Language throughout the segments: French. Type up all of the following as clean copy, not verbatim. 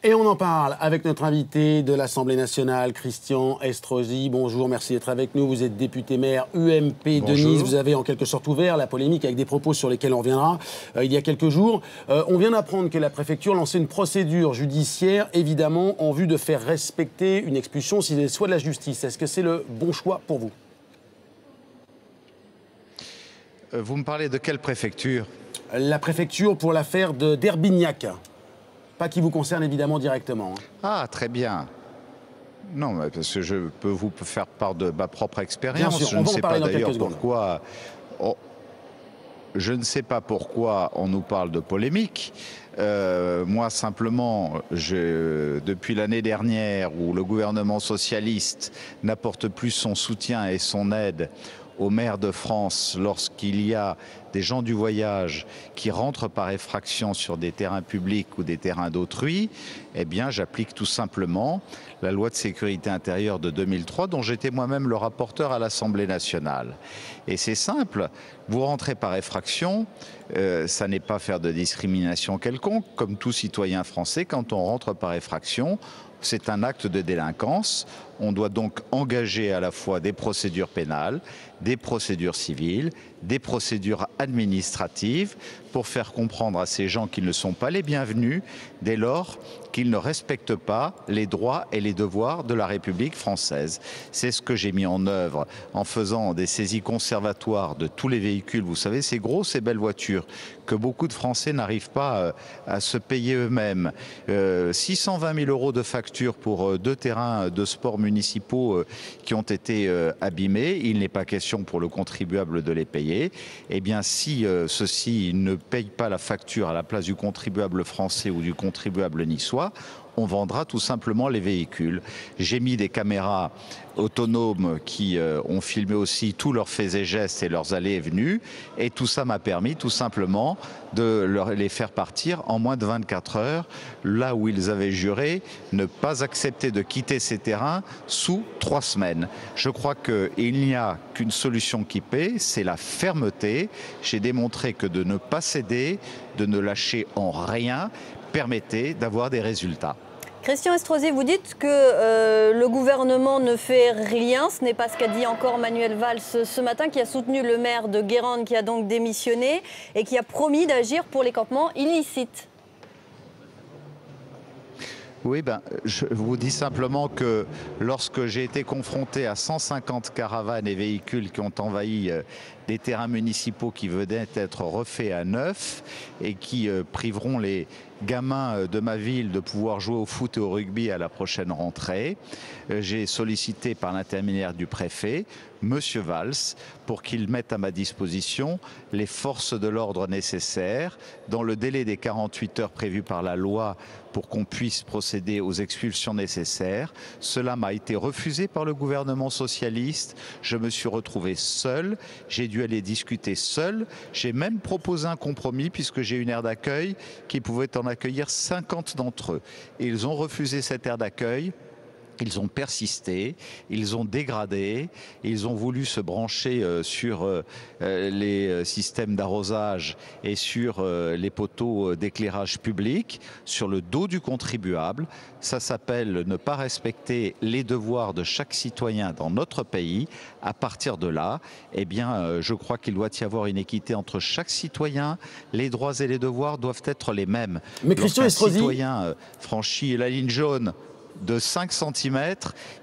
Et on en parle avec notre invité de l'Assemblée nationale, Christian Estrosi. Bonjour, merci d'être avec nous. Vous êtes député maire UMP de Nice. Vous avez en quelque sorte ouvert la polémique avec des propos sur lesquels on reviendra il y a quelques jours. On vient d'apprendre que la préfecture lançait une procédure judiciaire, évidemment, en vue de faire respecter une expulsion si elle soit de la justice. Est-ce que c'est le bon choix pour vous? Vous me parlez de quelle préfecture? La préfecture pour l'affaire d'Herbignac. Pas qui vous concerne évidemment directement. Ah, très bien. Non, parce que je peux vous faire part de ma propre expérience. Bien sûr, Je ne sais pas d'ailleurs pourquoi. Je ne sais pas pourquoi on nous parle de polémique. Moi, simplement, depuis l'année dernière où le gouvernement socialiste n'apporte plus son soutien et son aide aux maires de France lorsqu'il y a des gens du voyage qui rentrent par effraction sur des terrains publics ou des terrains d'autrui, eh bien, j'applique tout simplement la loi de sécurité intérieure de 2003, dont j'étais moi-même le rapporteur à l'Assemblée nationale. Et c'est simple, vous rentrez par effraction, ça n'est pas faire de discrimination quelconque, comme tout citoyen français, quand on rentre par effraction, c'est un acte de délinquance. On doit donc engager à la fois des procédures pénales, des procédures civiles, des procédures administratives pour faire comprendre à ces gens qu'ils ne sont pas les bienvenus dès lors qu'ils ne respectent pas les droits et les devoirs de la République française. C'est ce que j'ai mis en œuvre en faisant des saisies conservatoires de tous les véhicules. Vous savez, ces grosses et belles voitures que beaucoup de Français n'arrivent pas à se payer eux-mêmes. 620 000 € de facture pour 2 terrains de sport municipaux qui ont été abîmés. Il n'est pas question pour le contribuable de les payer. Eh bien, si ceux-ci ne payent pas la facture à la place du contribuable français ou du contribuable niçois, on vendra tout simplement les véhicules. J'ai mis des caméras autonomes qui ont filmé aussi tous leurs faits et gestes et leurs allées et venues. Et tout ça m'a permis tout simplement de les faire partir en moins de 24 heures, là où ils avaient juré ne pas accepter de quitter ces terrains sous 3 semaines. Je crois qu'il n'y a qu'une solution qui paie, c'est la fermeté. J'ai démontré que de ne pas céder, de ne lâcher en rien, permettait d'avoir des résultats. Christian Estrosi, vous dites que le gouvernement ne fait rien. Ce n'est pas ce qu'a dit encore Manuel Valls ce matin, qui a soutenu le maire de Guérande, qui a donc démissionné et qui a promis d'agir pour les campements illicites. Oui, je vous dis simplement que lorsque j'ai été confronté à 150 caravanes et véhicules qui ont envahi des terrains municipaux qui venaient d'être refaits à neuf et qui priveront les gamins de ma ville de pouvoir jouer au foot et au rugby à la prochaine rentrée, j'ai sollicité par l'intermédiaire du préfet, Monsieur Valls, pour qu'il mette à ma disposition les forces de l'ordre nécessaires dans le délai des 48 heures prévues par la loi pour qu'on puisse procéder aux expulsions nécessaires. Cela m'a été refusé par le gouvernement socialiste. Je me suis retrouvé seul. J'ai dû aller discuter seul. J'ai même proposé un compromis puisque j'ai une aire d'accueil qui pouvait en accueillir 50 d'entre eux. Et ils ont refusé cette aire d'accueil. Ils ont persisté, ils ont dégradé, ils ont voulu se brancher sur les systèmes d'arrosage et sur les poteaux d'éclairage public, sur le dos du contribuable. Ça s'appelle ne pas respecter les devoirs de chaque citoyen dans notre pays. À partir de là, eh bien, je crois qu'il doit y avoir une équité entre chaque citoyen. Les droits et les devoirs doivent être les mêmes. Mais Christian Estrosi, citoyen franchit la ligne jaune de 5 cm,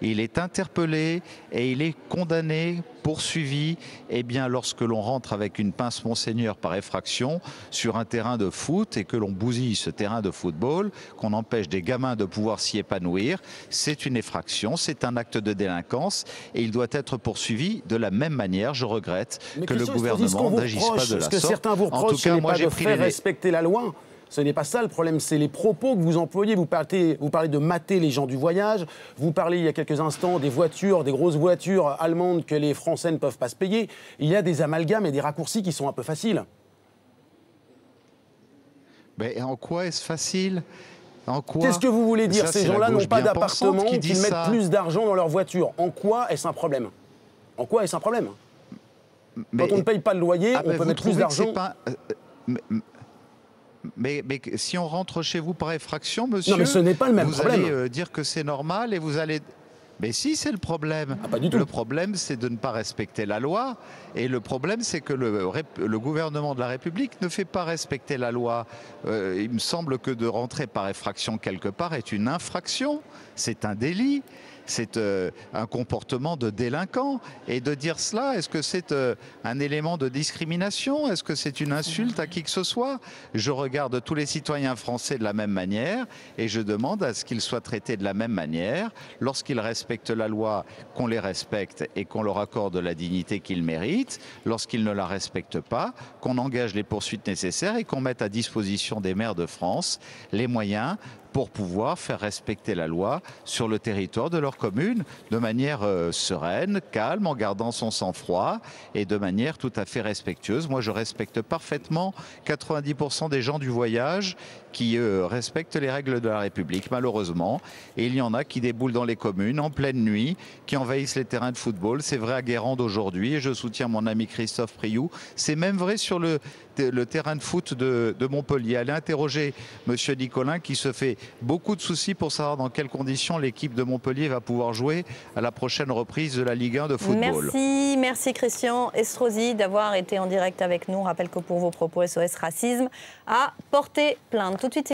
il est interpellé et il est condamné, poursuivi. Eh bien, lorsque l'on rentre avec une pince Monseigneur par effraction sur un terrain de foot et que l'on bousille ce terrain de football, qu'on empêche des gamins de pouvoir s'y épanouir, c'est une effraction, c'est un acte de délinquance et il doit être poursuivi de la même manière. Je regrette que le gouvernement n'agisse pas de la sorte. Ce que certains vous reprochent, ce n'est pas de faire respecter la loi. Ce n'est pas ça le problème, c'est les propos que vous employez. Vous parlez de mater les gens du voyage. Vous parlez il y a quelques instants des voitures, des grosses voitures allemandes que les Français ne peuvent pas se payer. Il y a des amalgames et des raccourcis qui sont un peu faciles. Mais en quoi est-ce facile? Qu'est-ce que vous voulez dire? Ces gens-là n'ont pas d'appartement, qu'ils mettent plus d'argent dans leur voiture. En quoi est-ce un problème? En quoi est-ce un problème? Quand on ne paye pas le loyer, on peut mettre plus d'argent. Mais si on rentre chez vous par effraction, monsieur, non, mais ce n'est pas le même problème. Vous allez dire que c'est normal et vous allez... Mais si, c'est le problème. Ah, pas du tout. Le problème, c'est de ne pas respecter la loi. Et le problème, c'est que le gouvernement de la République ne fait pas respecter la loi. Il me semble que de rentrer par effraction quelque part est une infraction. C'est un délit. C'est un comportement de délinquant. Et de dire cela, est-ce que c'est un élément de discrimination? Est-ce que c'est une insulte à qui que ce soit? Je regarde tous les citoyens français de la même manière et je demande à ce qu'ils soient traités de la même manière. Lorsqu'ils respectent la loi, qu'on les respecte et qu'on leur accorde la dignité qu'ils méritent. Lorsqu'ils ne la respectent pas, qu'on engage les poursuites nécessaires et qu'on mette à disposition des maires de France les moyens pour pouvoir faire respecter la loi sur le territoire de leur commune de manière sereine, calme, en gardant son sang-froid et de manière tout à fait respectueuse. Moi, je respecte parfaitement 90% des gens du voyage qui respectent les règles de la République, malheureusement. Et il y en a qui déboulent dans les communes en pleine nuit, qui envahissent les terrains de football. C'est vrai à Guérande aujourd'hui et je soutiens mon ami Christophe Priou. C'est même vrai sur le terrain de foot de Montpellier. Allez interroger monsieur Nicolin qui se fait beaucoup de soucis pour savoir dans quelles conditions l'équipe de Montpellier va pouvoir jouer à la prochaine reprise de la Ligue 1 de football. Merci Christian Estrosi d'avoir été en direct avec nous. On rappelle que pour vos propos, SOS Racisme a porté plainte. Tout de suite.